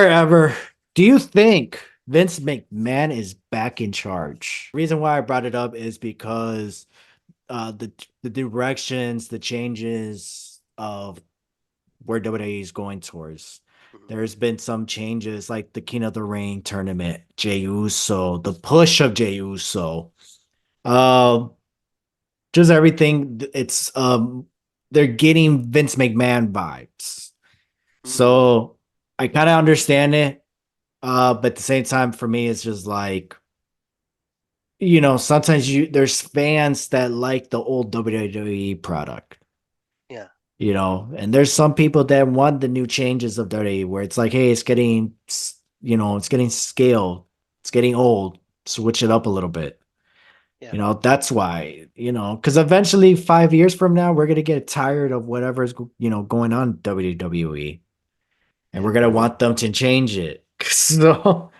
ever. Do you think Vince McMahon is back in charge? Reason why I brought it up is because the directions, the changes of where WWE is going towards. Mhm. There's been some changes like the King of the Ring tournament, Jey Uso, the push of Jey Uso. Um, just everything. It's they're getting Vince McMahon vibes. Mm, So I kind of understand it. But at the same time, for me, it's just like, sometimes there's fans that like the old WWE product, yeah, and there's some people that want the new changes of WWE where it's like, hey, it's getting scale, it's getting old, switch it up a little bit. yeah, That's why, because eventually 5 years from now, we're gonna get tired of whatever's going on WWE, and yeah. we're gonna want them to change it. So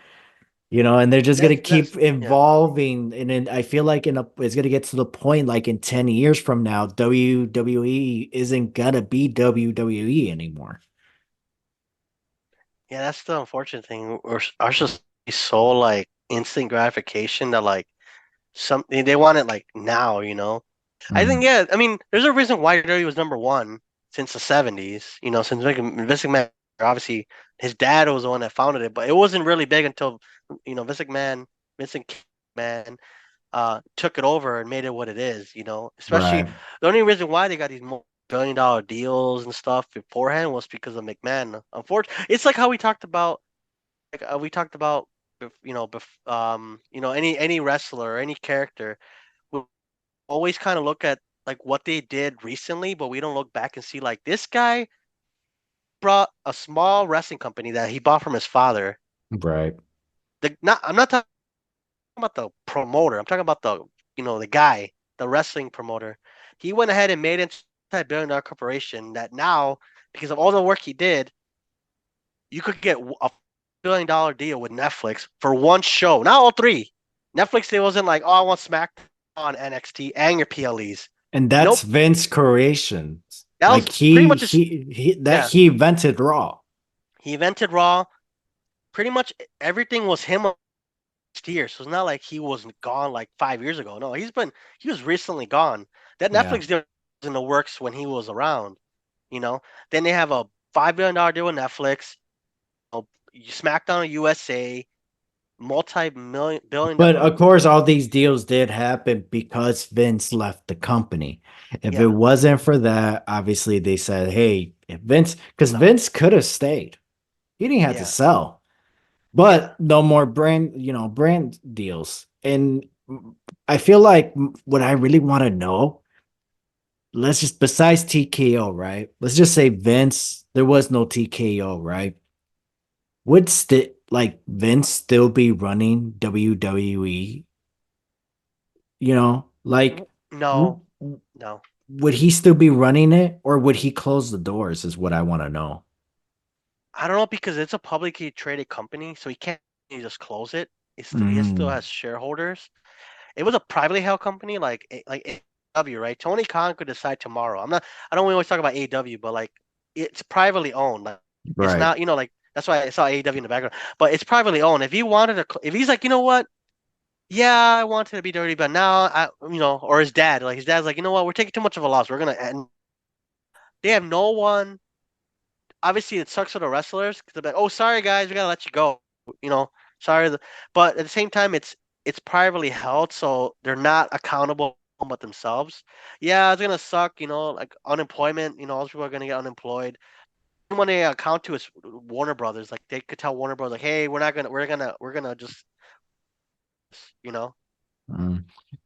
and they're just gonna That's keep yeah, evolving, and then I feel like it's gonna get to the point like in 10 years from now, WWE isn't gonna be WWE anymore. yeah. That's the unfortunate thing. Ours just is so like instant gratification that like something they want it like now. I think Mm, yeah. I mean, there's a reason why WWE was number one since the '70s. Since Vince McMahon, obviously his dad was the one that founded it, but it wasn't really big until Vincent McMahon took it over and made it what it is. Especially right. the only reason why they got these billion-dollar deals and stuff beforehand was because of McMahon. Unfortunately, it's like how we talked about, any wrestler or any character. We always kind of look at like what they did recently, but we don't look back and see like this guy brought a small wrestling company that he bought from his father. Right. I'm not talking about the promoter. I'm talking about the guy, the wrestling promoter. He went ahead and made it a billion-dollar corporation that now, because of all the work he did, you could get a billion-dollar deal with Netflix for one show, not all three. Netflix, it wasn't like, oh, I want SmackDown, NXT, and your PLEs. And that's Nope. Vince creations. That Like was pretty much his, yeah. he invented Raw. He invented Raw. Pretty much everything was him last year. So it's not like he was gone like 5 years ago. No, he was recently gone. That Yeah. Netflix deal was in the works when he was around. You know. Then they have a $5 billion deal with Netflix. SmackDown USA, multi-million billion. But of course, all these deals did happen because Vince left the company. If it Yeah, wasn't for that, obviously they said, hey, if Vince, because no, Vince could have stayed. He didn't have to yeah, sell, yeah. but no more brand deals. And I feel like what I really want to know, let's just, besides TKO, right? Let's just say Vince, there was no TKO, right? Would like Vince still be running WWE? Like, No, w- no. would he still be running it, or would he close the doors? Is what I want to know. I don't know because it's a publicly traded company, so he can't just close it. He still Mm, has shareholders. It was a privately held company, like AEW, right? Tony Khan could decide tomorrow. I don't always talk about AEW, but like it's privately owned. Like it's right. not, like that's why I saw AEW in the background. But it's privately owned. If he wanted to, if he's like, you know what? Yeah, I wanted to be dirty, but now or his dad, like his dad's like, you know what? We're taking too much of a loss. We're gonna end. They have no one. Obviously, it sucks for the wrestlers because they're like, oh, sorry guys, we gotta let you go. You know, sorry, but at the same time, it's privately held, so they're not accountable but themselves. Yeah, it's gonna suck. Like unemployment. All those people are gonna get unemployed. When they account to is Warner Brothers, like they could tell Warner Brothers, like, hey, we're gonna just, you know,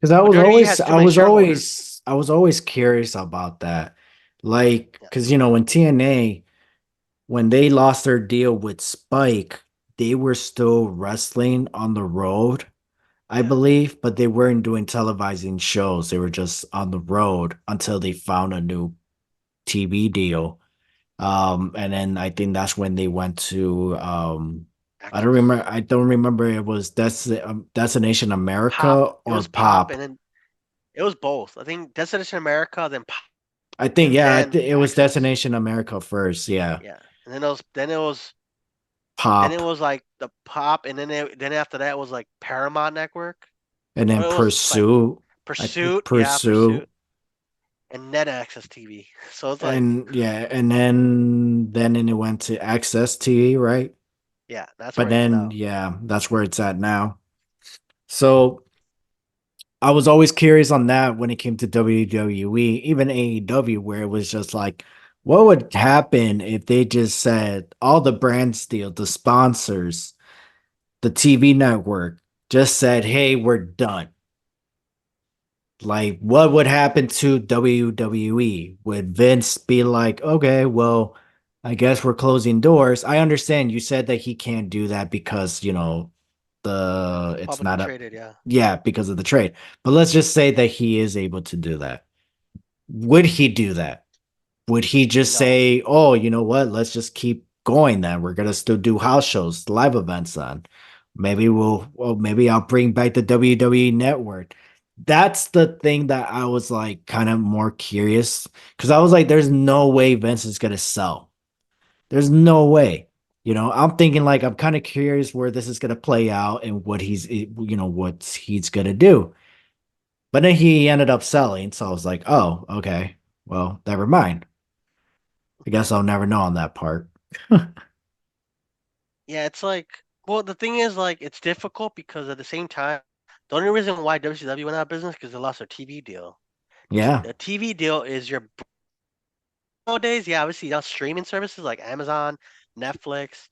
Because I but was WWE always, has too I many was shareholders. always, I was always curious about that. Like, Yeah, because when TNA, when they lost their deal with Spike, they were still wrestling on the road, I yeah, believe, but they weren't doing televising shows. They were just on the road until they found a new TV deal. And then I think that's when they went to Access. I don't remember it was Destination Pop. America It or was Pop, Pop. and then it was both. I think Destination America, then Pop, I think and yeah, then it was Access. Destination America first. Yeah. Yeah, and then it was then it Pop, was like the Pop, and then after that was like Paramount Network, and then or it was like Pursuit. I think Pursuit, yeah, Pursuit. Pursuit, and Net Access TV. So it's like, And yeah, and then it went to Access TV, right? yeah, that's But where it is then now. yeah, that's where it's at now. So I was always curious on that when it came to WWE, even AEW, where it was just like, what would happen if they just said all the brand deal, the sponsors, the TV network just said, hey, we're done. Like, what would happen to WWE? Would Vince be like, okay, well, I guess we're closing doors? I understand you said that he can't do that because, it's Publicly not a, traded, yeah. yeah, because of the trade. But let's just say that he is able to do that. Would he do that? Would he just No, say, "Oh, you know what? Let's just keep going then. We're gonna still do house shows, live events then. Maybe I'll bring back the WWE network." That's the thing that I was like kind of more curious because I was like, "There's no way Vince is gonna sell. There's no way." I'm thinking like I'm kind of curious where this is gonna play out and what he's gonna do. But then he ended up selling, so I was like, "Oh, okay. Well, never mind." I guess I'll never know on that part. yeah, it's like, well, the thing is, like, it's difficult because at the same time, the only reason why WCW went out of business because they lost their TV deal. Yeah. The TV deal is your nowadays, yeah, obviously, streaming services like Amazon, Netflix,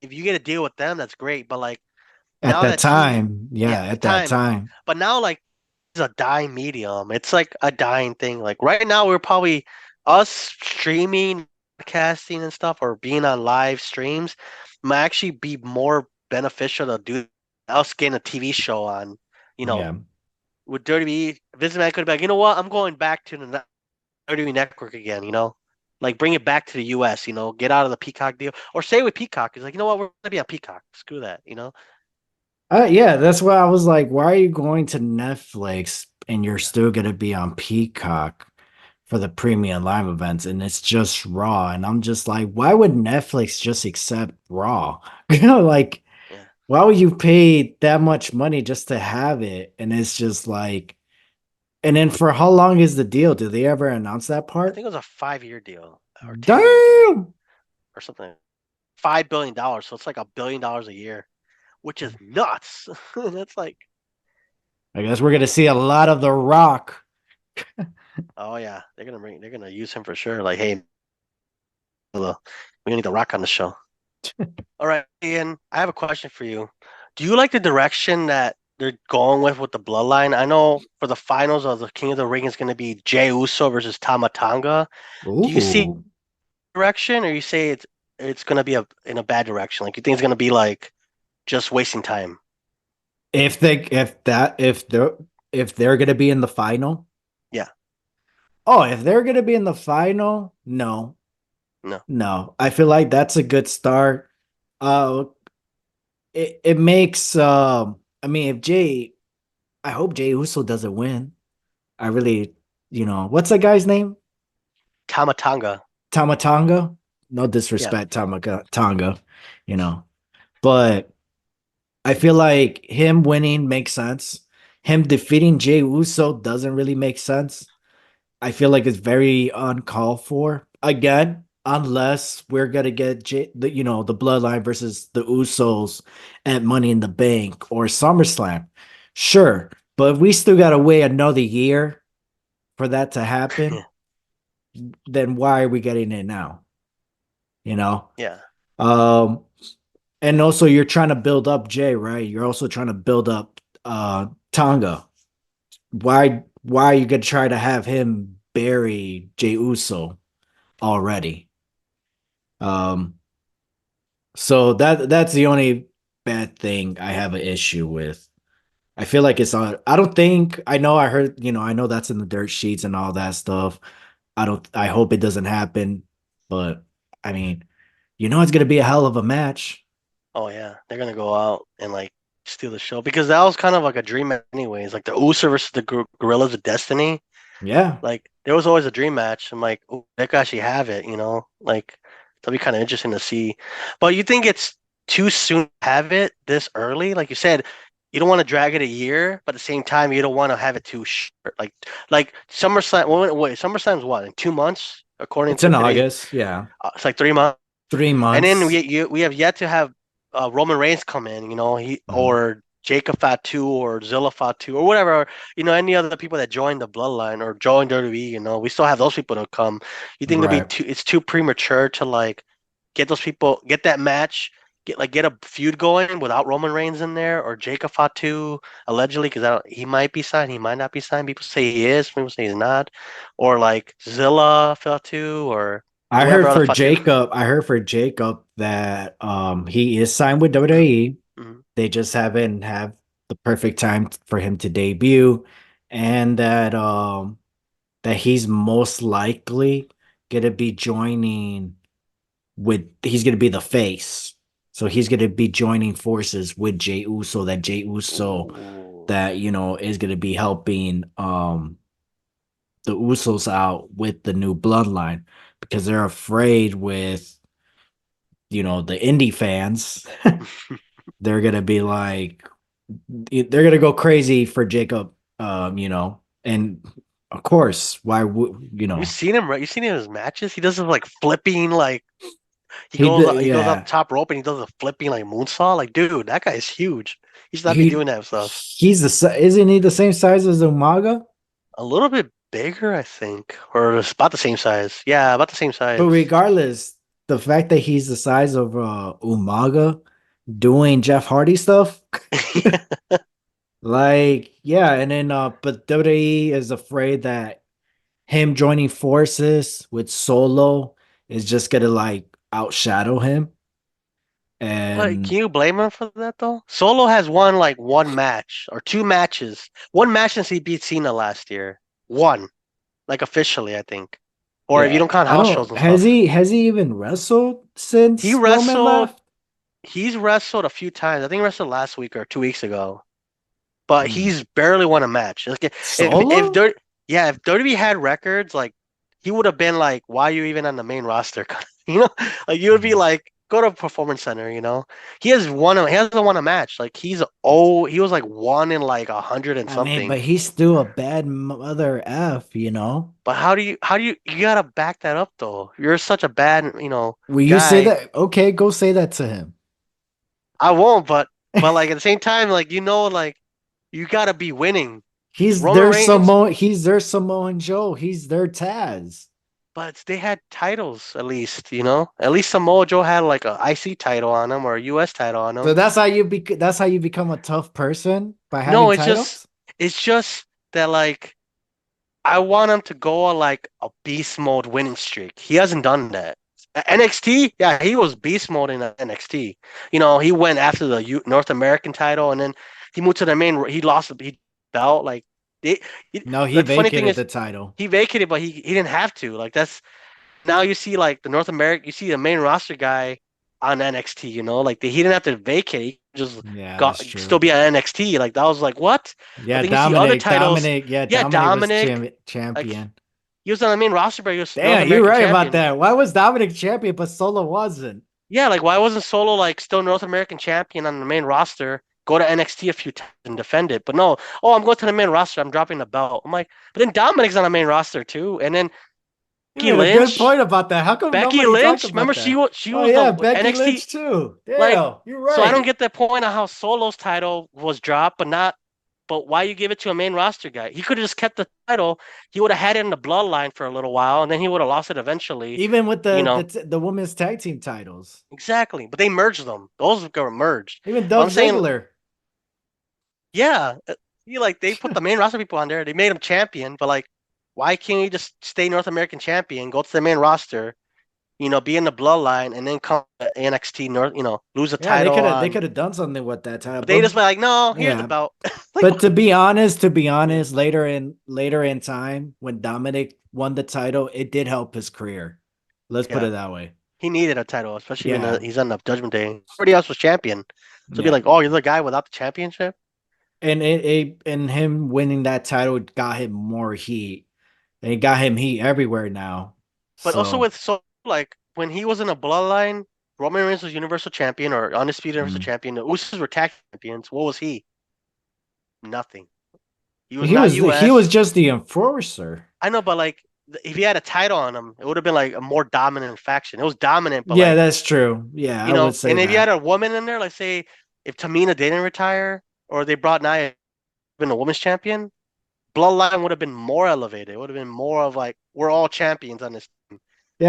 if you get a deal with them, that's great. But like At now that that TV, time. Yeah. yeah, at the At that time, time. but now like it's a dying medium. It's like a dying thing. Like right now, we're probably us streaming, podcasting, and stuff, or being on live streams might actually be more beneficial to do us getting a TV show on. You know, Yeah. with Dirty B, Vince McMahon could have been like, you know what, I'm going back to the WWE Network again. Like bring it back to the U.S. Get out of the Peacock deal, or stay with Peacock. It's like, you know what, we're gonna be on Peacock. Screw that. Yeah. That's why I was like, why are you going to Netflix and you're Yeah. still going to be on Peacock for the premium live events and it's just Raw? And I'm just like, why would Netflix just accept Raw? Like, Yeah. why would you pay that much money just to have it? And it's just like, and then for how long is the deal? Did they ever announce that I part? think it was a 5 year deal or 10 year deal Damn. or something. $5 billion, so it's like $1 billion a year, which is nuts. That's like, I guess we're gonna see a lot of The Rock. oh yeah, they're gonna use him for sure. Like, hey, we need the Rock on the show. All right, Ian, I have a question for you. Do you like the direction that they're going with the Bloodline? I know for the finals of the King of the Ring is going to be Jey Uso versus Tama Tonga. Do you see Ooh. direction, or you say it's going to be in a bad direction? Like you think it's going to be like just wasting time? If they're gonna be in the final. Yeah, Oh, if they're gonna be in the final, no. no, No. I feel like that's a good start. Uh it makes I mean if Jay I hope Jay Uso doesn't win. I really, what's that guy's name? Tama Tonga. Tamatonga? No Yeah, disrespect, Tonga, you know. But I feel like him winning makes sense. Him defeating Jey Uso doesn't really make sense. I feel like it's very uncalled for. Again, unless we're gonna get the Bloodline versus the Usos at Money in the Bank or SummerSlam. Sure, but we still gotta wait another year for that to happen. Then why are we getting it now? You know. yeah, Um, and also you're trying to build up Jay, right? You're also trying to build up Tonga. Why are you gonna try to have him bury Jey Uso already? Um, so that's the only bad thing I have an issue with. I feel like it's on. I don't think I know. I heard, I know that's in the dirt sheets and all that stuff. I don't. I hope it doesn't happen, but I mean, it's gonna be a hell of a match. oh yeah. They're gonna go out and like steal the show because that was kind of like a dream, anyways. Like the Uso versus the Gorillas of Destiny. Yeah, Like there was always a dream match. I'm like, oh, they could actually have it, Like That'll be kind of interesting to see. But you think it's too soon to have it this early? Like you said, you don't want to drag it a year, but at the same time, you don't want to have it too short. Like SummerSlam. Wait, SummerSlam's what, in 2 months, according It's to in today. August. Yeah. It's like 3 months. Three And then months. we have yet to have Roman Reigns come in, he Mhm. or Jacob Fatu or Zilla Fatu or whatever, any other people that joined the Bloodline or joined WWE, we still have those people to come. You think Right. it's too premature to like get those people, get that match, get a feud going without Roman Reigns in there or Jacob Fatu allegedly, because he might be signed, he might not be signed. People say he is, people say he's not, or like Zilla Fatu or whatever other Fatu. I heard for Jacob that he is signed with WWE. Mhm. They just haven't have the perfect time for him to debut, and that he's most likely gonna be joining with he's gonna be the face. So he's gonna be joining forces with Jey Uso, that Jey Uso Ooh. that is gonna be helping the Usos out with the new bloodline because they're afraid with the indie fans. They're gonna be like they're gonna go crazy for Jacob, and of course, why would You've seen him, right? You've seen him in his matches. He does this like flipping, like he goes up yeah, top rope and he does a flipping like moonsault. Like, dude, that guy is huge. He should not be he doing that stuff. isn't he the same size as Umaga? A little bit bigger, I think, or it's about the same size. Yeah, about the same But size. regardless, the fact that he's the size of Umaga doing Jeff Hardy stuff, like yeah, and then but WWE is afraid that him joining forces with Solo is just gonna like outshadow him. But And can you blame him for that though? Solo has won like one match or two matches. One match since he beat Cena last year. One, like officially, I think. Or if you yeah, don't count I house shows don't and stuff. has he even wrestled He since Roman wrestled left? he's wrestled a few times. I think he wrestled last week or 2 weeks ago. But Hmm. he's barely won a match. Like if Solo? yeah, if WWE had records, like he would have been like, why are you even on the main roster? Like you would be Hmm. like, go to a performance center. He hasn't won a match. Like he was like one in like 100 and I mean, something. but he's still a bad mother f. But you gotta back that up though. You're such a bad, Will you say guy. that? Okay, go say that to him. I won't, but like at the same time, like like you gotta be winning. Roman Reigns. He's their Samoan Joe. He's their Taz. But they had titles at least. At least Samoa Joe had like a IC title on him or a US title on So him. that's how you become a tough person by having No, titles? it's just that like I want him to go on like a beast mode winning streak. He hasn't done that. NXT, yeah, he was beast mode in NXT. He went after the North American title and then he moved to the main. He lost the belt. Like they, No, he like funny thing vacated is the title. he vacated, but he didn't have to. Like that's now you see like the North America, you see the main roster guy on NXT, like he didn't have to vacate, he just Yeah, got that's still true. be on NXT. Like that was like what? But Yeah, then you see other Dominic, titles, Dominic, yeah, yeah, Dominic was Dominic, like champion. he was on the main roster, but he was North Damn, you're American right about champion. that. Why was Dominic champion but Solo wasn't? Yeah, like why wasn't Solo like still North American champion on the main roster? Go to NXT a few times and defend it. But no, oh, I'm going to the main roster. I'm dropping the belt. I'm like, but then Dominic's on the main roster too. And then You Becky made a good Lynch, point about that. How come Becky nobody talked Lynch, remember about she that? was she Oh was the yeah, Becky NXT. Lynch too. Like, Damn, you're so I don't right. get the point on how Solo's title was dropped, but why you give it to a main roster guy? He could have just kept the title. He would have had it in the bloodline for a little while, and then he would have lost it eventually. Even with You know, the women's tag team titles. exactly. But they merged them. Those were merged. Even But Dolph I'm saying, Ziggler. yeah, they put the main roster people on there. They made him champion, but like, why can't he just stay North American champion, go to the main roster, be in the bloodline, and then come to NXT North, lose a Yeah, title they on. could have done something with that title. But they But just were like, no, here's the yeah, belt. Like, but to be honest, later in time, when Dominic won the title, it did help his career. Let's put yeah. it that way. He needed a title, especially when Yeah, he's on the Judgment Day. Everybody else was champion. So be yeah. like, oh, you're the guy without the championship. And him winning that title got him more heat. And it got him heat everywhere now. But also So with so like when he was in a bloodline, Roman Reigns was Universal Champion or Undisputed Universal Mm. Champion. The Usos were tag champions. What was he? Nothing. He was He not was US. just the enforcer. I know, but like if he had a title on him, it would have been like a more dominant faction. It was dominant, but Yeah, like, that's true. Yeah, I would say and if you had that. a woman in there, like say if Tamina didn't retire or they brought Nia been a women's champion, Bloodline would have been more elevated. It would have been more of like we're all champions on this team.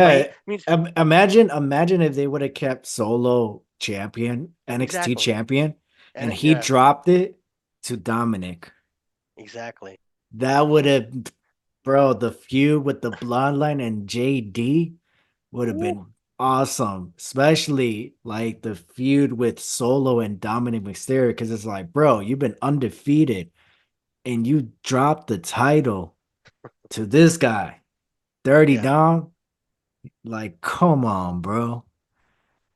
But he Yeah, I mean imagine if they would have kept Solo champion, NXT exactly. champion, and And he yeah, dropped it to Dominic. exactly. That would have, bro, the feud with the Bloodline and JD would have Ooh. been awesome, especially like the feud with Solo and Dominic Mysterio, because it's like, bro, you've been undefeated and you dropped the title to this guy, 30 Yeah. down. Like, come on, bro.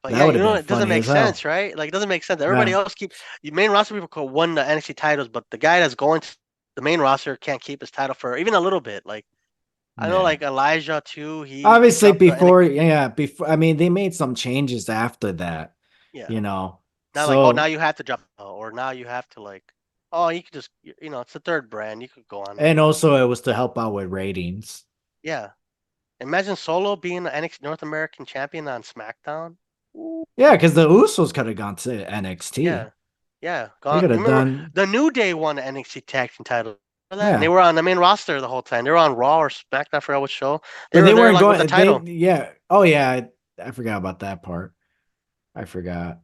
But That yeah, would you have know been it doesn't funny make as hell. sense, right? Like it doesn't make sense. Everybody Yeah. else keep the main roster people could win the NXT titles, but the guy that's going to the main roster can't keep his title for even a little bit. Like I know Yeah. like Elijah too, he Obviously, dropped the before, NXT. yeah, before, I mean, they made some changes after that, Yeah. you know. Not like, oh, now So, you have to drop, or now you have to like, oh, you could just, it's the third brand. You could go on. and also it was to help out with ratings. Yeah. Imagine Solo being the NXT North American champion on SmackDown. Ooh. Yeah, because the Usos could have gone to NXT. Yeah. Yeah. They Gone. could have Remember, done, the New Day won the NXT Tag Team title. Remember that? And they yeah. were on the main roster the whole time. They were on Raw or SmackDown, I forgot what show. They But were they there weren't like with the going, title. yeah. Oh, yeah. I forgot about that part. I forgot.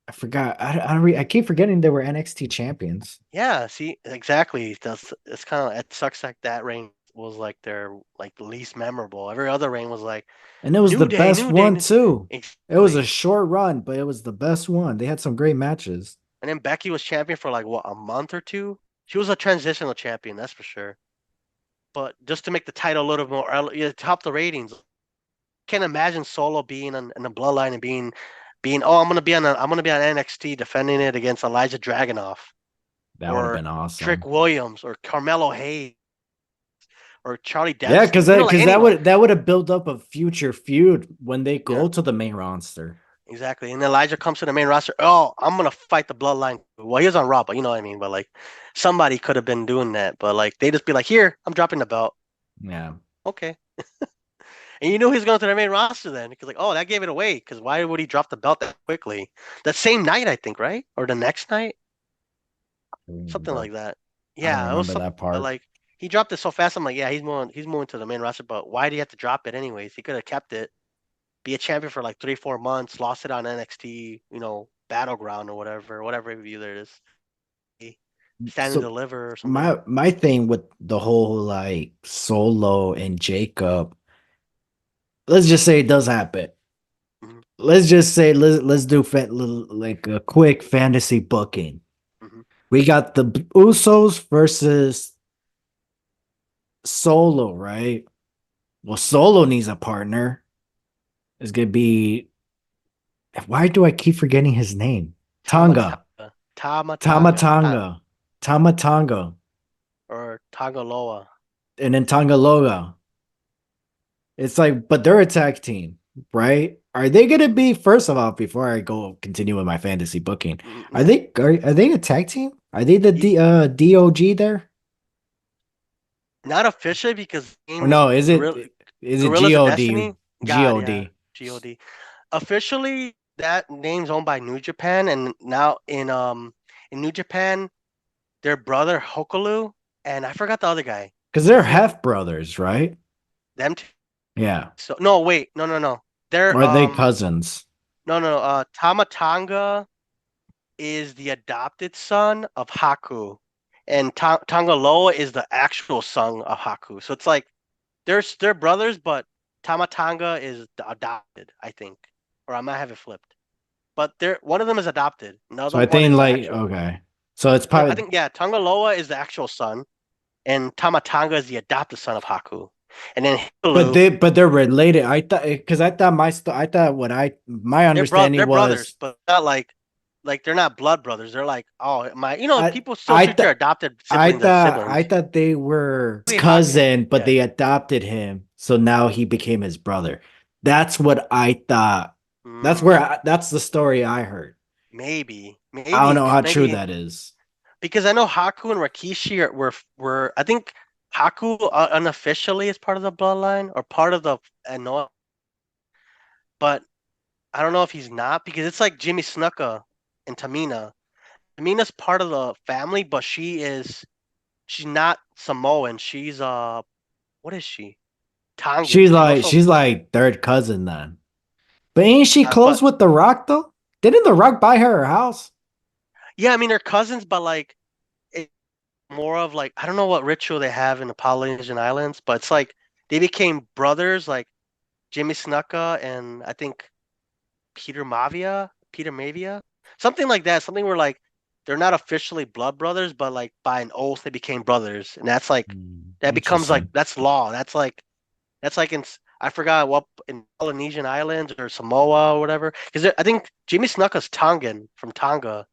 I forgot. I keep forgetting they were NXT champions. Yeah, see, exactly. It's kind of it sucks like that reign was like their like least memorable. Every other reign was like And it was the New Day, best New Day. one too. It was a Exactly. short run, but it was the best one. They had some great matches. And then Becky was champion for like what, a month or two? She was a transitional champion, that's for sure. But just to make the title a little more, top the ratings. Can't imagine Solo being in the Bloodline and being oh I'm gonna be on NXT defending it against Elijah Dragunov That would have or been Trick awesome. Williams or Carmelo Hayes or Charlie Yeah, Dempsey. Like anyone. that would have built up a future feud when they Yeah, go to the main roster. exactly. And Elijah comes to the main roster. Oh, I'm gonna fight the Bloodline. Well, he was on Raw, but you know what I mean. But like somebody could have been doing that. But like they just be like, here, I'm dropping the belt. Yeah. Okay. And you knew he was going to the main roster then, because like, oh, that gave it away. Because why would he drop the belt that quickly? That same night, I think, right? Or the next night, I something remember. like that. I don't Yeah, it was remember something. that part. Like he dropped it so fast. I'm like, yeah, he's moving to the main roster. But why did he have to drop it anyways? He could have kept it, be a champion for like 3, 4 months, lost it on NXT, Battleground or whatever review there is. Stand and So deliver or something. my thing with the whole like Solo and Jacob, let's just say it does happen. Hmm. Let's just say let's do like a quick fantasy booking. Hmm. We got the Usos versus Solo, right? Well, Solo needs a partner. It's gonna be, why do I keep forgetting his name? Tonga. Tamatanga, Tamatanga, Tamatanga. Tamatanga. or Tagaloa. And then Tangaloga. It's like, but they're a tag team, right? Are they gonna be, first of all, before I go continue with my fantasy booking, Yeah. are they a tag team? Are they the He, DOG there? not officially because the Or name is no, is it Gorillas of God? Destiny. God, yeah, God. God. Officially, that name's owned by New Japan, and now in New Japan, their brother Hokalu and I forgot the other guy. Because What's they're his name? half brothers, right? Them two. Yeah. So no, wait, no, no, no. Or They're are they cousins? no, no. Tamatanga is the adopted son of Haku, and Tangaloa is the actual son of Haku. So it's like they're brothers, but Tamatanga is the adopted, I think, or I might have it flipped. But they're one of them is adopted. So Another I one think is the like, actual. okay. So it's No, I probably, think yeah, Tangaloa is the actual son, and Tamatanga is the adopted son of Haku, and then Hikalu, but they're related. I thought, because I thought I thought what I my they're understanding brothers, was, but not like they're not blood brothers. They're like, oh my, I people still I treat their thought adopted siblings as I siblings. thought they were his Wait, Haku, cousin, but yeah. they adopted him, so now he became his brother. That's what I thought. Mm, That's the story I heard. maybe, I don't maybe, know how true maybe that is. because I know Haku and Rikishi were I think Haku unofficially is part of the bloodline or part of the Anoa, but I don't know if he's not because it's like Jimmy Snuka and Tamina. Tamina's part of the family, but she's not Samoan. She's what is she? Tongan. She's also She's like third cousin then. But ain't she close but with The Rock though? Didn't The Rock buy her a house? yeah, I mean they're cousins, but like it's more of like I don't know what ritual they have in the Polynesian Islands, but it's like they became brothers, like Jimmy Snuka and I think Peter Mavia, something like that. Something where like they're not officially blood brothers, but like by an oath they became brothers, and that's like that becomes like Interesting. that's law. That's like in I forgot what in Polynesian Islands or Samoa or whatever. Because I think Jimmy Snuka's Tongan from Tonga,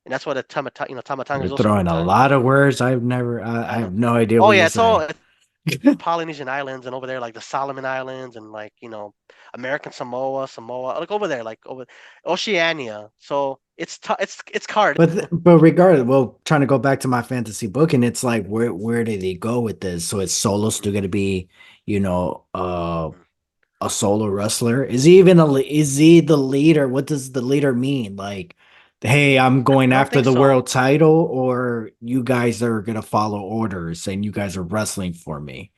and that's what a Tamatanga You're is also from throwing a Tonga. lot of words. I I have know. no idea Oh what yeah, you're it's all saying. Polynesian Islands and over there like the Solomon Islands and like American Samoa, like over there, like over Oceania. So it's card. But regardless, well, trying to go back to my fantasy book, and it's like where did he go with this? So it's Solo still gonna be, you know, a solo wrestler? Is he the leader? What does the leader mean? Like, hey, I'm going I don't after think the so world title, or you guys are gonna follow orders and you guys are wrestling for me?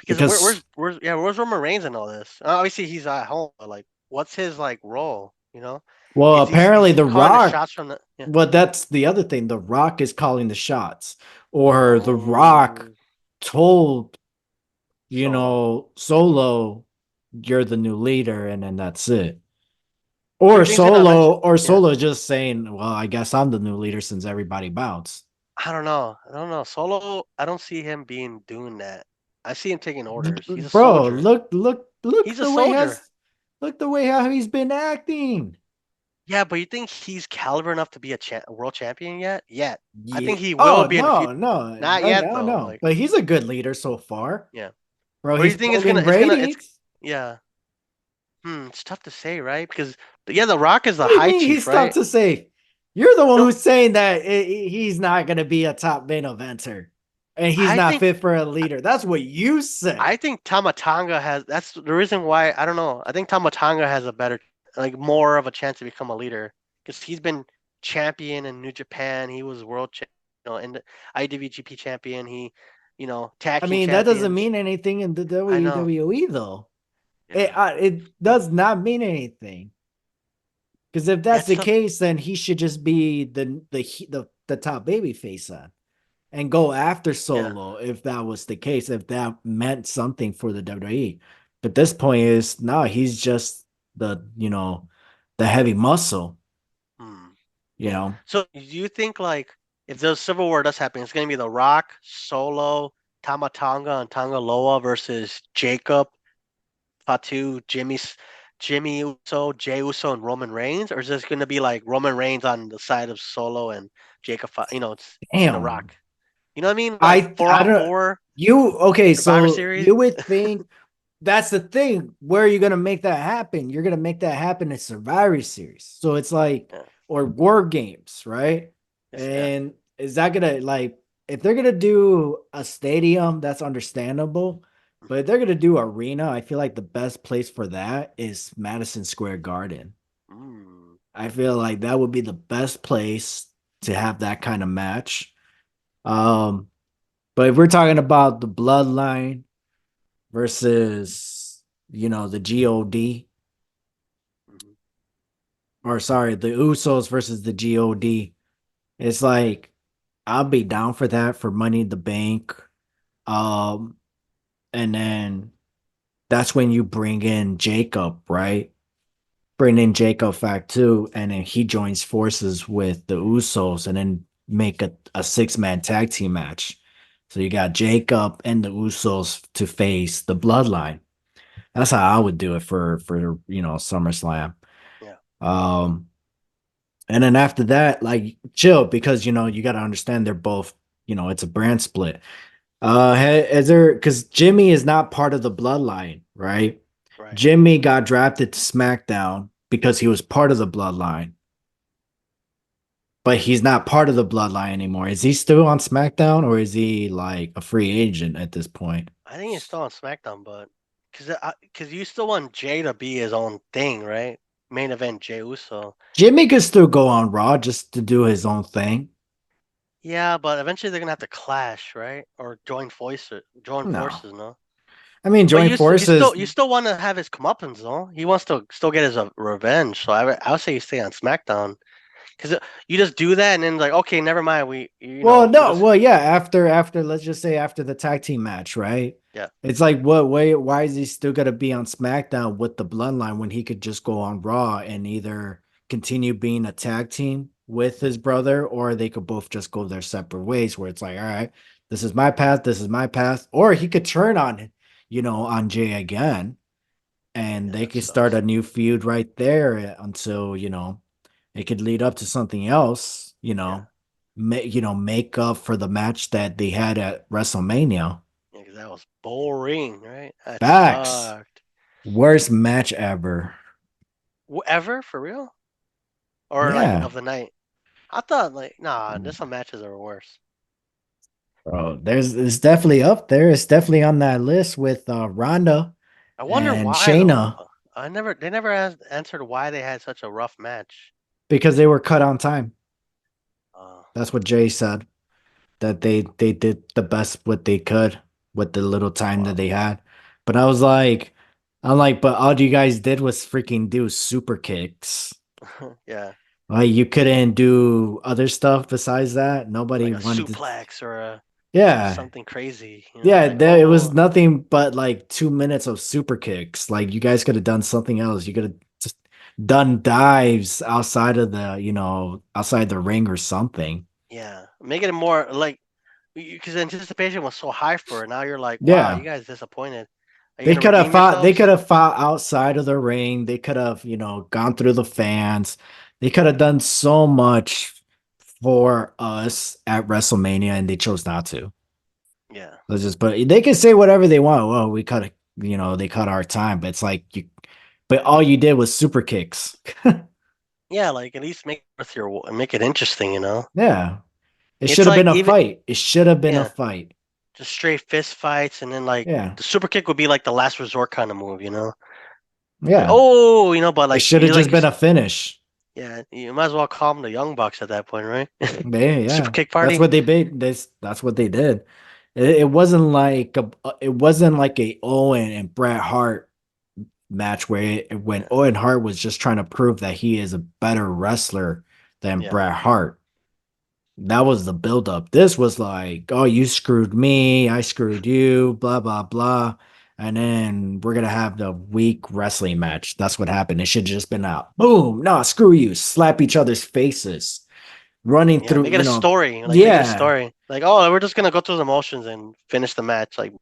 because Because where's Roman Reigns and all this? Obviously he's at home, but like what's his like role? well, Is apparently he The calling the Rock, shots from the yeah? but that's the other thing. The Rock is calling the shots, or The Rock Oh, told, Solo. Solo, you're the new leader, and then that's it. Do you think he's gonna eventually? Or Yeah, Solo just saying, well, I guess I'm the new leader since everybody bounced. I don't know. I don't know. Solo, I don't see him being doing that. I see him taking orders. He's a Bro, soldier. look He's a the way soldier. has look the way how he's been acting. Yeah, but you think he's caliber enough to be a world champion yet? Yet. I Yeah. think he will Oh be in the no, future. no, Not no, yet no, though. no. Like, But he's a good leader so far. yeah. Bro, Or do he's you think pulling it's ratings. yeah. It's tough to say, right? Because yeah, The Rock is the What do you high mean chief, he's tough right? to say? You're the one No, who's saying that he's not going to be a top main eventer and he's I not think fit for a leader. That's what you said. I think Tamatanga has. That's the reason why I don't know. I think Tamatanga has a better, like, more of a chance to become a leader because he's been champion in New Japan. He was world champion, and IWGP champion. Tag I team mean, that doesn't champions. mean anything in the I know. WWE though. Yeah. It does not mean anything. Because if Yeah, that's it's the tough. case, then he should just be the top baby face on and go after Yeah. Solo if that was the case, if that meant something for the WWE. But this point is no, he's just the heavy muscle, Hmm. you Yeah. know. So do you think like if the Civil War does happen, it's gonna be The Rock, Solo, Tamatanga, and Tangaloa versus Jacob, Fatu, Jimmy Uso, Jay Uso, and Roman Reigns, or is this going to be like Roman Reigns on the side of Solo and Jacob? It's and The Damn. Rock. You know what I mean? Like four I on don't four you okay, Survivor so Series. you would think that's the thing. Where are you gonna make that happen? You're gonna make that happen in Survivor Series. So it's like, Yeah. or War Games, right? Yeah. And is that gonna like if they're gonna do a stadium, that's understandable. But if they're gonna do arena, I feel like the best place for that is Madison Square Garden. Mm. I feel like that would be the best place to have that kind of match. Um, but if we're talking about the bloodline versus the God, Mhm. or sorry, the Usos versus the God, it's like I'll be down for that for Money in the Bank. Um, and then that's when you bring in Jacob, right? Bring in Jacob Fact too, and then he joins forces with the Usos, and then make a 6-man tag team match. So you got Jacob and the Usos to face the Bloodline. That's how I would do it for SummerSlam. Yeah. Um, and then after that, like chill because you got to understand they're both it's a brand split. Is there because Jimmy is not part of the bloodline, right? Right. Jimmy got drafted to SmackDown because he was part of the bloodline, but he's not part of the bloodline anymore. Is he still on SmackDown or is he like a free agent at this point? I think he's still on SmackDown, but because you still want Jay to be his own thing, right? Main event Jay Uso. Jimmy could still go on Raw just to do his own thing. Yeah, but eventually they're gonna have to clash, right? Or join forces. Join No, forces, no. I mean But joint forces. you still want to have his comeuppance, though. He wants to still get his revenge. So I would say you stay on SmackDown because you just do that and then like okay, never mind. Well, We no, just well, yeah. After let's just say after the tag team match, right? yeah It's like what way? Why is he still gonna be on SmackDown with the Bloodline when he could just go on Raw and either continue being a tag team with his brother, or they could both just go their separate ways? Where it's like, all right, this is my path, this is my path, or he could turn on, on Jay again, and yeah they that could start sucks. a new feud right there until it could lead up to something else, Yeah make up for the match that they had at WrestleMania. yeah because that was boring, right? That Facts. sucked. Worst match ever. Ever for real or like Yeah. of the night? I thought like nah, there's some matches that were worse. Bro, it's definitely up there. It's definitely on that list with Ronda I wonder and why though. Shayna They never answered why they had such a rough match. because they were cut on time. Uh, That's what Jay said. That they did the best what they could with the little time that wow. they had. But I'm like, but all you guys did was freaking do super kicks. Yeah, Like you couldn't do other stuff besides that. like Nobody a wanted to. suplex or a Yeah, something crazy. You know, yeah. like It was oh nothing but like 2 minutes of super kicks. Like you guys could have done something else. You could have just done dives outside the ring or something. yeah, making it more like because anticipation was so high for it. Now you're like, wow, you Yeah. guys disappointed. Are you They gonna could have redeem fought. They could yourselves? have fought outside of the ring. They could have, gone through the fans. They could have done so much for us at WrestleMania, and they chose not to. Yeah, Let's just put. They can say whatever they want. Well, we cut, they cut our time, but it's like you. But all you did was super kicks. yeah, like at least make it interesting. You know, Yeah, it should it's have been like a even fight. It should have been a yeah, fight. just straight fist fights, and then like Yeah, the super kick would be like the last resort kind of move. You know, like yeah. oh, but It like should have just you been a finish. yeah, you might as well call them the Young Bucks at that point, right? Yeah, Super yeah. kick That's party. what they did. That's what they did. It wasn't like a Owen and Bret Hart match when Yeah, Owen Hart was just trying to prove that he is a better wrestler than yeah, Bret Hart. That was the buildup. This was like, oh, you screwed me, I screwed you, blah blah blah. And then we're gonna have the weak wrestling match. That's what happened. It should have just been out. Boom, no, screw you. Slap each other's faces. Running yeah. through, Make it a story. Like make it a yeah. story. Like oh, we're just gonna go through the motions and finish the match. Like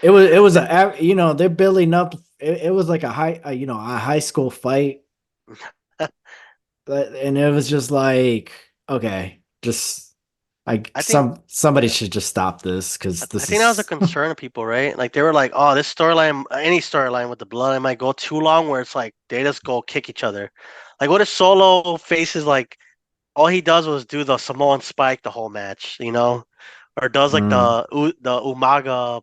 It was and they're building up. It was like a high school fight, and it was just like, okay, just like I think somebody yeah. should just stop this because I this think that was a is concern of people, right? Like they were like, "Oh, this storyline, any storyline with the blood, might go too long, where it's like they just go kick each other." Like, what if Solo faces like all he does was do the Samoan Spike the whole match, or does like mm, the Umaga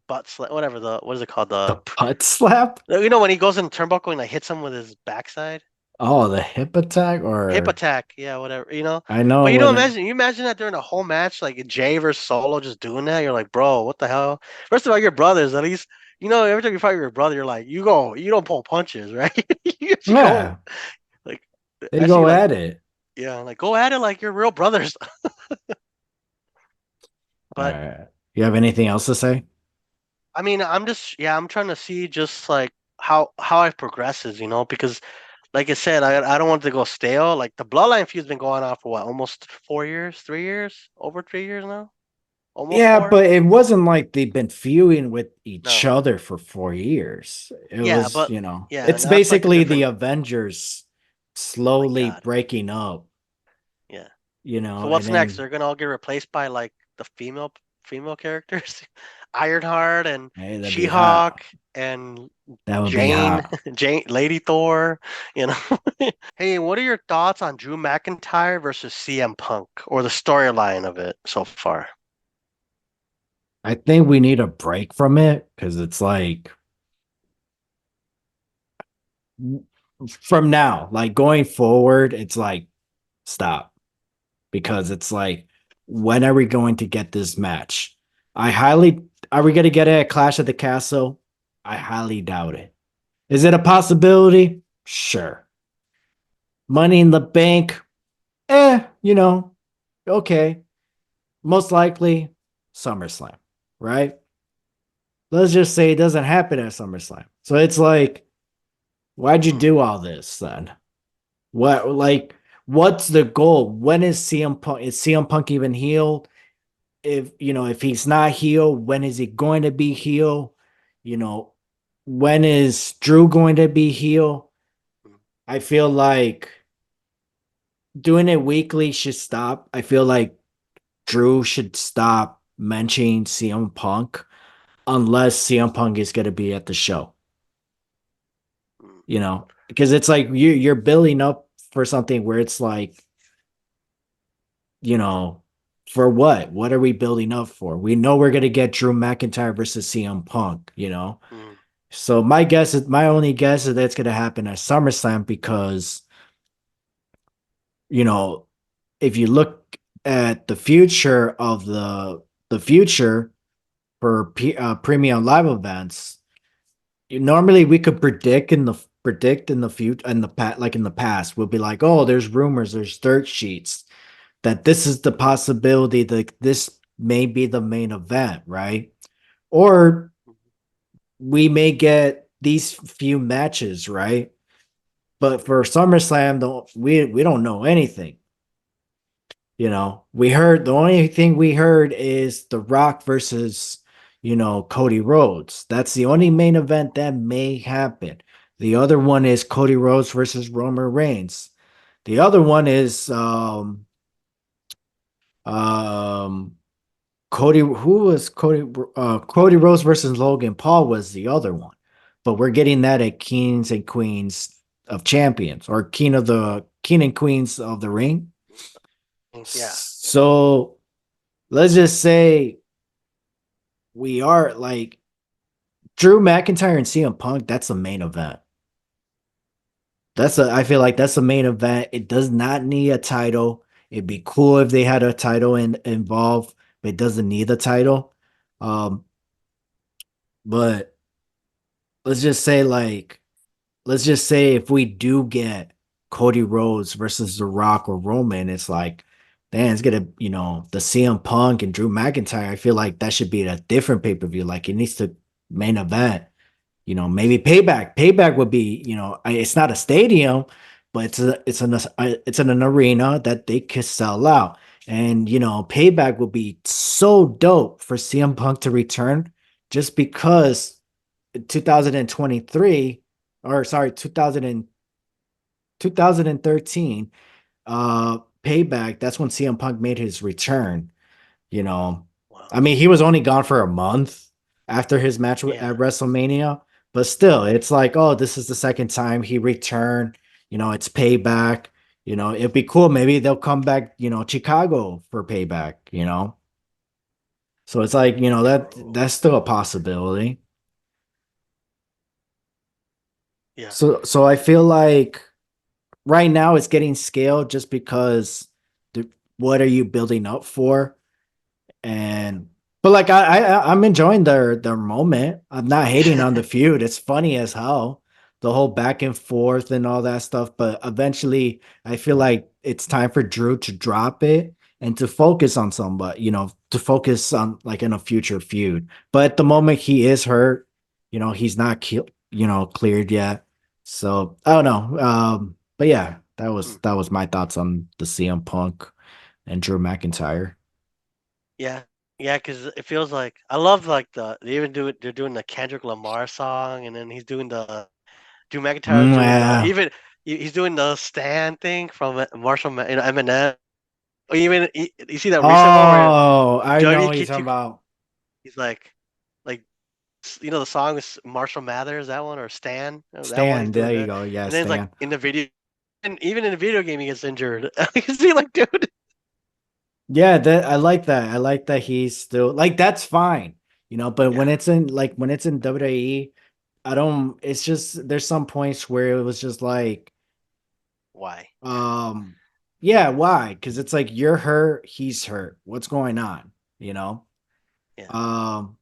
butt slap, whatever what is it called the butt slap. when he goes in the turnbuckle and like hits him with his backside. Oh, the hip attack, Hip or attack, yeah, whatever. I know But what you imagine that during a whole match, like Jay versus Solo just doing that. You're like, bro, what the hell? First of all, your brothers, at least, every time you fight your brother, you're like, you don't pull punches, right? You just go, yeah, like, they actually, go like, at it. yeah, like go at it like you're real brothers. All But right, you have anything else to say? I mean, I'm trying to see just like how it progresses, because like I said, I don't want it to go stale. Like the Bloodline feud's been going on for what, almost 4 years, 3 years, over 3 years now, almost Yeah, four. but it wasn't like they've been feuding with each No. other for 4 years. It Yeah, was, but yeah, it's now it's like a basically the different. Avengers Oh my slowly God. breaking up, Yeah. So and what's next? then They're gonna all get replaced by like the female female characters, Ironheart and Hey, that'd be hot. She-Hulk and That would be Jane, hot. Jane, Lady Thor. You know. Hey, what are your thoughts on Drew McIntyre versus CM Punk or the storyline of it so far? I think we need a break from it because it's like from now, like going forward, it's like stop because it's like when are we going to get this match? I highly are we going to get it at Clash of the Castle? I highly doubt it. Is it a possibility? Sure. Money in the Bank? Okay. Most likely SummerSlam, right? Let's just say it doesn't happen at SummerSlam. So it's like, why'd you Mm, do all this then? What's the goal? When is CM Punk? Is CM Punk even healed? If he's not healed, when is he going to be healed? You know, when is Drew going to be healed? mm, I feel like doing it weekly should stop. I feel like Drew should stop mentioning CM Punk unless CM Punk is going to be at the show. mm, Because it's like you're building up for something where it's like, you know, for what? What are we building up for? We know we're going to get Drew McIntyre versus CM Punk. mm, So my only guess is that's going to happen at SummerSlam because, you know, if you look at the future of the future for premium live events, normally we could predict in the future in the past, like in the past, we'll be like, oh, there's rumors, there's dirt sheets that this is the possibility that this may be the main event, right? Or we may get these few matches, right? But for SummerSlam, we don't know anything. We heard the only thing we heard is The Rock versus, Cody Rhodes. That's the only main event that may happen. The other one is Cody Rhodes versus Roman Reigns. The other one is um who was Cody Rhodes versus Logan Paul was the other one. But we're getting that at Kings and Queens of Champions or King and Queens of the Ring. mm. Yeah. So let's just say we are like Drew McIntyre and CM Punk. That's the main event. I feel like that's the main event. It does not need a title. It'd be cool if they had a title involved, but it doesn't need a title. Um, but let's just say if we do get Cody Rhodes versus The Rock or Roman, it's like, damn, it's gonna, the CM Punk and Drew McIntyre. I feel like that should be a different pay per view. Like it needs to main event. Maybe Payback. Payback would be, it's not a stadium, but it's in an arena that they could sell out. And Payback would be so dope for CM Punk to return, just because 2023 or sorry 2013 Payback, that's when CM Punk made his return. you know, I Wow. mean, he was only gone for a month after his match Yeah. at WrestleMania, but still, it's like, oh, this is the second time he returned. It's Payback. It'd be cool. Maybe they'll come back, Chicago for Payback. So it's like, Oh, that's still a possibility. yeah. So I feel like right now it's getting scaled just because what are you building up for? And but like I'm enjoying their moment. I'm not hating on the feud. It's funny as hell, the whole back and forth and all that stuff. But eventually, I feel like it's time for Drew to drop it and to focus on somebody. To focus on like in a future feud. But at the moment, he is hurt. He's not cleared yet. So I don't know. But yeah, that was Mm. that was my thoughts on the CM Punk and Drew McIntyre. Yeah. Yeah, because it feels like I love like they even do it. They're doing the Kendrick Lamar song, and then he's doing the Drew McIntyre's doing the Yeah. even he's doing the stand thing from Marshall, Eminem. Or even you see that recent one where Oh, I know Jody what you're Kid talking about. he's like the song is Marshall Mathers, that one, or Stan, that one, he's Stan, doing there you that. go. Yeah, And then it's like Stan. in the video, and even in the video game, he gets injured. You see, like, dude, Yeah, that I like that. I like that he's still like that's fine, but yeah, when it's in WWE, I don't it's just there's some points where it was just like why? um yeah, why? Because it's like you're hurt, he's hurt. What's going on? You know? Yeah, Um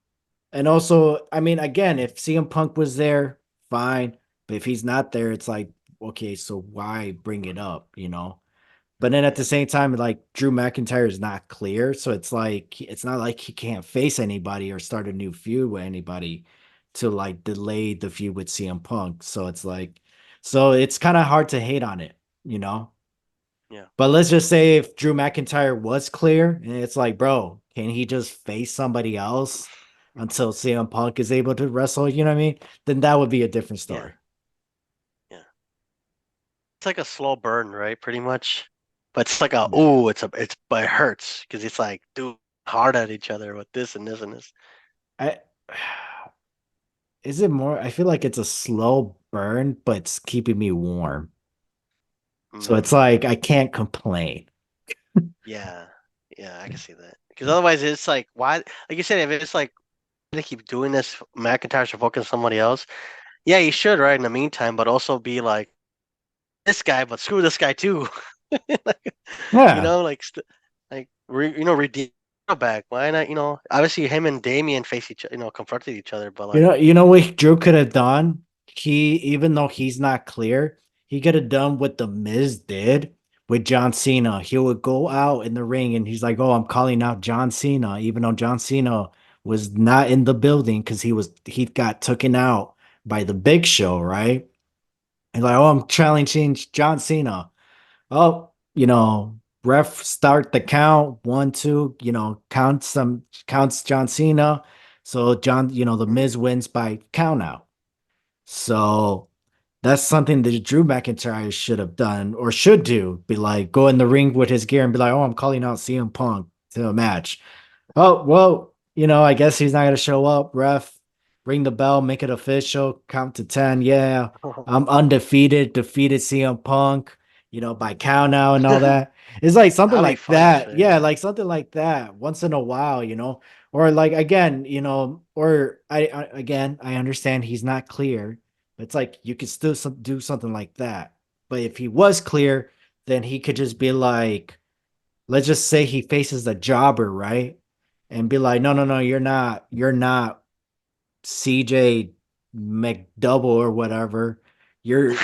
and also, I mean, again, if CM Punk was there, fine. But if he's not there, it's like, okay, so why bring it up, But then at yeah, the same time, like Drew McIntyre is not clear, so it's not like he can't face anybody or start a new feud with anybody to like delay the feud with CM Punk. So it's kind of hard to hate on it, you know. yeah, But let's just say if Drew McIntyre was clear, and it's like, bro, can he just face somebody else until CM Punk is able to wrestle? You know what I mean? Then that would be a different yeah, story. yeah. It's like a slow burn, right? Pretty much, but it's like a Yeah. ooh, but it hurts because it's like, dude, hard at each other with this and this and this. I is it more? I feel like it's a slow burn, but it's keeping me warm. So it's Mm, like I can't complain. yeah, yeah, I can see that. Because otherwise, it's like, why? Like you said, if it's like they keep doing this, McIntyre should focus on somebody else. Yeah, you should, right? In the meantime, but also be like this guy, but screw this guy too. Like, Yeah. redeem back. Why not? Obviously him and Damien face each, confronted each other, but You like, know, you know what Drew could have done? Even though he's not clear, he could have done what the Miz did with John Cena. He would go out in the ring and he's like, "Oh, I'm calling out John Cena," even though John Cena was not in the building because he got taken out by the Big Show, right? And like, "Oh, I'm challenging John Cena." Oh, ref start the count 1, 2. Counts John Cena. So John, the mhm. Miz wins by count out. So that's something that Drew McIntyre should have done or should do. Be like, go in the ring with his gear and be like, oh, I'm calling out CM Punk to a match. Oh, well, I guess he's not going to show up. Ref, ring the bell, make it official, count to 10. Yeah, I'm undefeated, defeated CM Punk, by count out and all that. It's like something That'd be like fun that. actually. Yeah, like something like that once in a while, or like again, or again, I understand he's not clear, but it's like you could still do something like that. But if he was clear, then he could just be like, let's just say he faces a jobber, right? And be like, no, no, no, you're not CJ McDouble or whatever. You're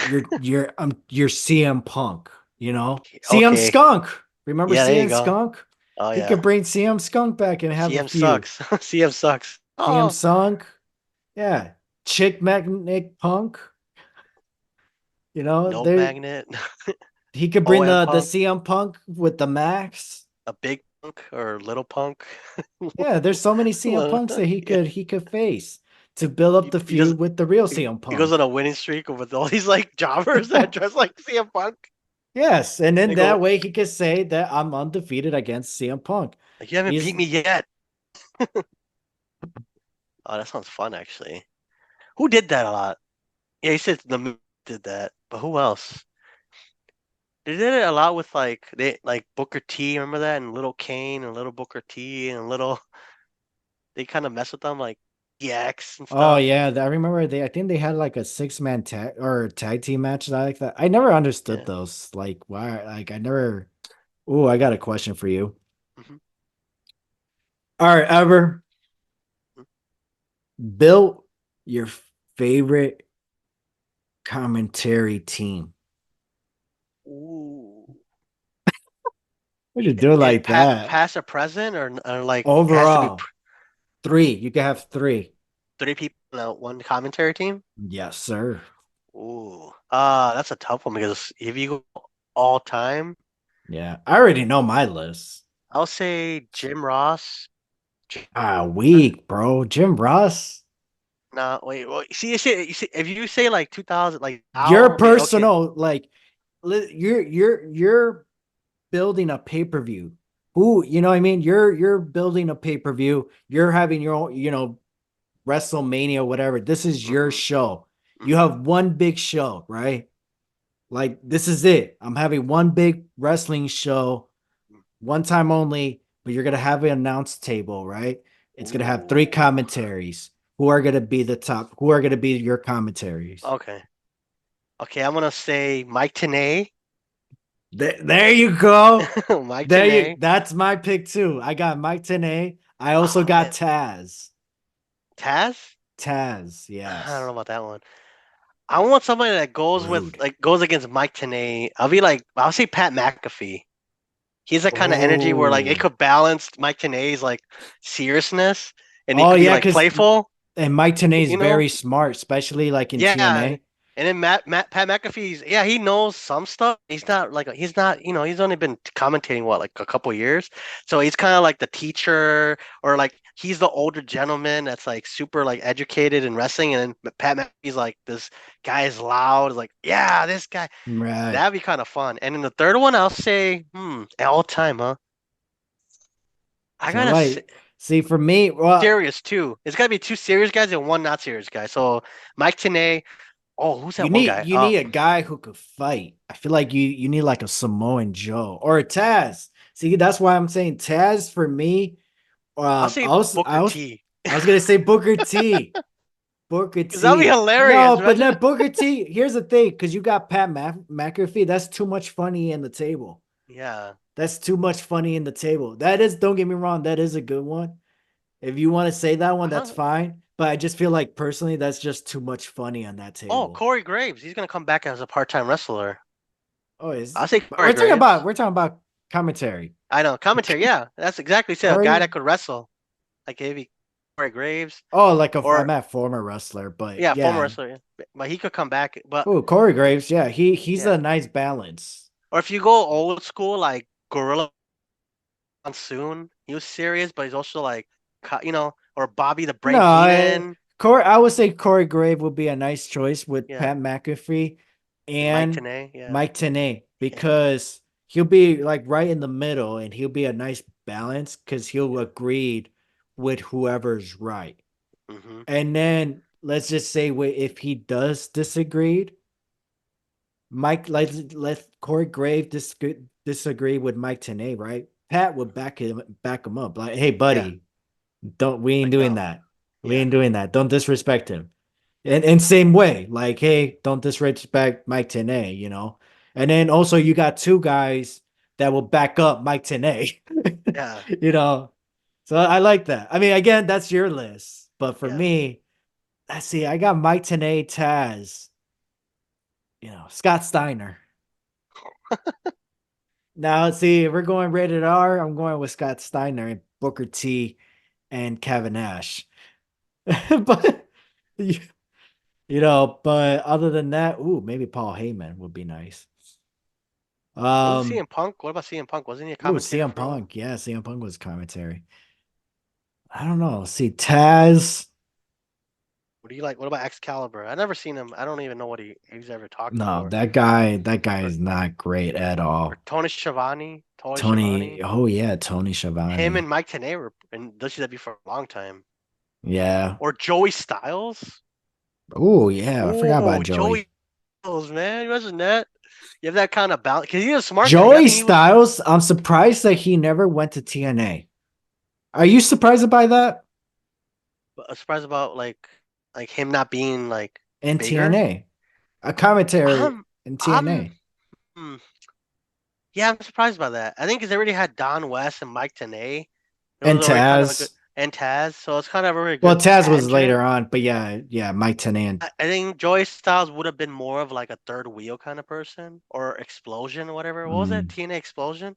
CM Punk, CM Okay, Skunk. Remember yeah, there you CM go. Skunk? Oh He could yeah, bring CM Skunk back and have a CM feud. sucks. CM sucks. CM Oh, Skunk, yeah. Chick Magnet Punk, no there magnet. he could bring OM the Punk, CM Punk with the Max. a big punk or little punk. Yeah, there's so many CM Punks that he Yeah, could he could face to build up the he does. feud with the real He CM he goes on Punk. a winning streak with all these like jobbers that dress like CM Punk. Yes, and then They that go way he could say that I'm undefeated against CM Punk. like, you haven't beat He's me yet. Oh, that sounds fun actually. Who did that a lot? Yeah, he said the Miz did that, but who else? They did it a lot with like Booker T. Remember that, and Little Kane and Little Booker T. and Little. They kind of mess with them like DX and Oh stuff. yeah, I remember I think they had like a 6-man tag or tag team match like that. I never understood Yeah. those. Like why I never. Oh, I got a question for you. Hmm. All right, ever built your favorite commentary team? Ooh. What you do like that? Past or present, or like it has to be Overall, three. You can have three. three people in one commentary team. Yes, sir. Ooh, that's a tough one because if you go all time, Yeah, I already know my list. I'll say Jim Ross. Weak, bro. Jim Ross. No, wait. Well, you see, if you say like 2000, like Your now, okay, okay, personal, like, your building a pay-per-view. Who, you know what I mean? You're building a pay-per-view. You're having your own, WrestleMania, whatever. This is your Mm-hmm. show. You Mm-hmm. have one big show, right? Like this is it. I'm having one big wrestling show, one time only, but you're gonna have an announced table, right? It's gonna have three Ooh. commentaries. Who are gonna be the top? Who are gonna be your commentaries? Okay. Okay, I'm gonna say Mike Tenay. There you go. Mike Tenay. That's my pick too. I got Mike Tenay. I also Oh got man, Taz. Taz? Taz, I don't know yes. about that one. I want somebody that Rude. goes against Mike Tenay. I'll say Pat McAfee. He's that kind of energy where like it Oh. could balance Mike Tenay's like seriousness and he Oh could be yeah, like because playful, and Mike Tenay is you know? very smart, especially like in Yeah. TNA. And then Pat McAfee's yeah, he knows some stuff. He's not, he's only been commentating what, like a couple years. So he's kind of like the teacher or like he's the older gentleman that's like super like educated in wrestling and then Pat McAfee's like this guy is loud, like, yeah, this guy. Right. That'd be kind of fun. And in the third one, I'll say, all time, huh? I So gotta say, like, see for me, well, serious too. It's gotta be two serious guys and one not serious guy. So Mike Tenay. Oh, who's you that one need guy? you need a guy who could fight. I feel like you need like a Samoan Joe or a Taz. See, that's why I'm saying Taz for me. I'll say I was I Booker was T. I was gonna say Booker T. Booker Because that'd be T. hilarious. No, but Imagine. then Booker T. Here's the thing, because you got McAfee. That's too much funny in the table. Yeah. That's too much funny in the table. That is, don't get me wrong, that is a good one. If you want to say that one, that's Huh? fine. But I just feel like personally, that's just too much funny on that Oh, table. Corey Graves. He's gonna come back as a part-time wrestler. Oh, is I'll say Corey we're talking about Graves. we're talking about commentary. I know commentary. Yeah, that's exactly say a guy Corey. that could wrestle, like maybe Corey Graves Oh, like a I'm or at former wrestler, but yeah, former yeah. wrestler. Yeah. But he could come back. But Oh, Corey Graves. Yeah, he's yeah, a nice balance. or if you go old school like Gorilla Monsoon, he was serious, but he's also like, or Bobby the No, Brain Heenan. Corey. I would say Corey Grave would be a nice choice with Yeah, Pat McAfee Mike and Tenay. Yeah, Mike Tenay yeah. because he'll be like right in the middle and he'll be a nice balance because he'll Yeah. agree with whoever's right. Hmm. And then let's just say if he does disagree, Mike let Corey Grave disagree with Mike Tenay, right? Pat would back him up like, hey Yeah. buddy, don't we ain't Like doing no. that. We Yeah. ain't doing that. Don't disrespect him. And same way, like, hey, don't disrespect Mike Tenay, And then also you got two guys that will back up Mike Tenay, Yeah. you know. So I like that. I mean, again, that's your list, but for Yeah. me, let's see. I got Mike Tenay, Taz, Scott Steiner. Now, let's see. If we're going rated R, I'm going with Scott Steiner and Booker T and Kevin Nash. But but other than that, ooh, maybe Paul Heyman would be nice. Wasn't Um, CM Punk? What about CM Punk? Wasn't he a ooh, commentator CM for a while? Punk. Yeah, CM Punk was commentary. I don't know. See, Taz. What do you like? What about Excalibur? I never seen him. I don't even know what he's ever talked No, before. that guy Or is not great at or all. Tony Schiavone. Tony Tony, Schiavone. oh yeah, Tony Him Schiavone. and Mike Tenay were in WCW for a long time. Yeah. Or Joey Styles. Oh yeah, I forgot about Oh, Joey. Joey Styles, man. Imagine that. You have that kind of balance. Because he's a smart guy. I Joey think he would. Styles, I'm surprised that he never went to TNA. Are you surprised by that? Surprised about like him not being like In bigger. TNA, a commentary I'm in I'm TNA. hmm, yeah, I'm surprised by that. I think because they already had Don West and Mike Tenay. It And was already kind of a good Taz. and Taz, so it's kind of a really Well, good Taz was tangent. later on, but yeah, Mike Tenay. I think Joey Styles would have been more of like a third wheel kind of person or Explosion or whatever. What was that? Mm, TNA Explosion?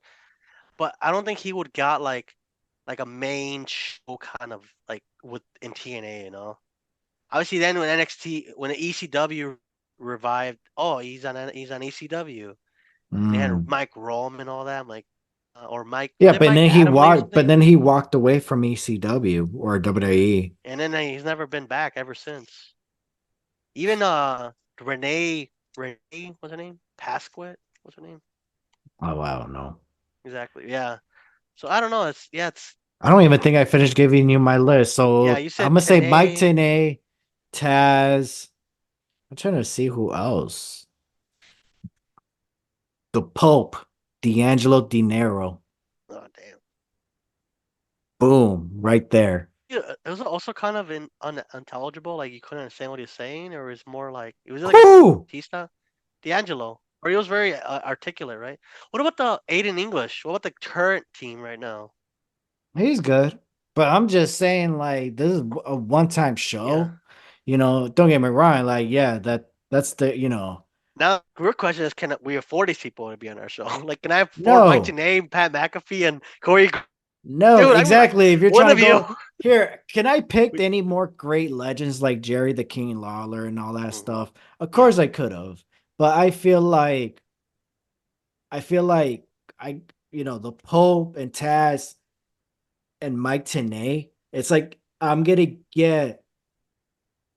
But I don't think he would got like a main show kind of like with in TNA. Obviously, then when when the ECW revived, oh, he's on ECW. They had mm. Mike Rome and all that. I'm like, or Mike, was Yeah, it Mike Adamle or but something? then he walked away from ECW or WWE. And then he's never been back ever since. Even Renee, what's her name? Pasquette, what's her name? Oh, I don't know. exactly. Yeah. So I don't know. It's I don't even think I finished giving you my list. yeah. So You I'm said gonna say Mike Tanae. Tenay, Taz. I'm trying to see who else. The Pope, D'Angelo Di Niro. Oh damn. Boom, right there. Yeah, it was also kind of unintelligible. Like you couldn't understand what he was saying, or it was more like it was like a Whoo! Batista, D'Angelo, or he was very articulate, right? What about the Aiden English? What about the current team right now? He's good. But I'm just saying, like, this is a one-time Yeah. show. Don't get me wrong. Like, yeah, that's Now, real question is, can we afford these people to be on our show? Like, can I afford Mike no, Tanay, Pat McAfee, and Corey? no, Dude, I'd be like, exactly. If you're one trying to of you. go here, can I pick any more great legends like Jerry the King Lawler and all that Hmm. stuff? Of Yeah. course I could have. But I feel like the Pope and Taz and Mike Tenay, it's like I'm gonna get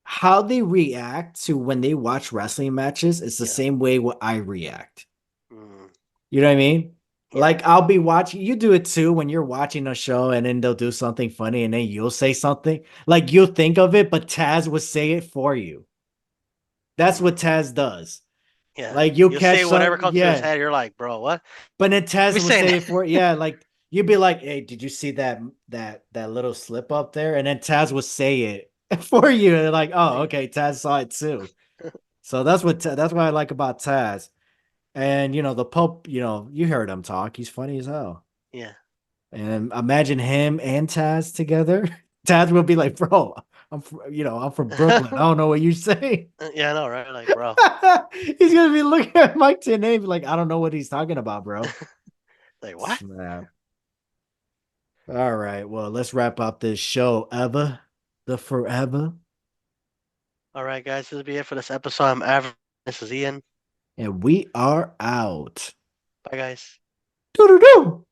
how they react to when they watch wrestling matches. It's the Yeah. same way what I react. Mm, You know what I mean? yeah. Like I'll be watching, you do it too when you're watching a show and then they'll do something funny and then you'll say something. Like you'll think of it, but Taz would say it for you. That's what Mm, Taz does. yeah. Like you'll You'll say catch whatever some, comes to his yeah. head. You're like, bro, what? But then Taz We will saying say that. it for, yeah, like you'd be like, "Hey, did you see that little slip up there?" And then Taz would say it for you, and like, "Oh, Like, okay, Taz saw it too." So that's what I like about Taz. And the Pope, you heard him talk. He's funny as hell. yeah. And imagine him and Taz together. Taz will be like, "Bro, I'm from Brooklyn. I don't know what you're saying." Yeah, I know, right? Like, bro. He's gonna be looking at Mike Tenay like, "I don't know what he's talking about, bro." Like, what? Snap. All right. Well, let's wrap up this show. Ever the forever. All right, guys. This will be it for this episode. I'm Aver. This is Ian. And we are out. Bye, guys. Doo-doo-doo.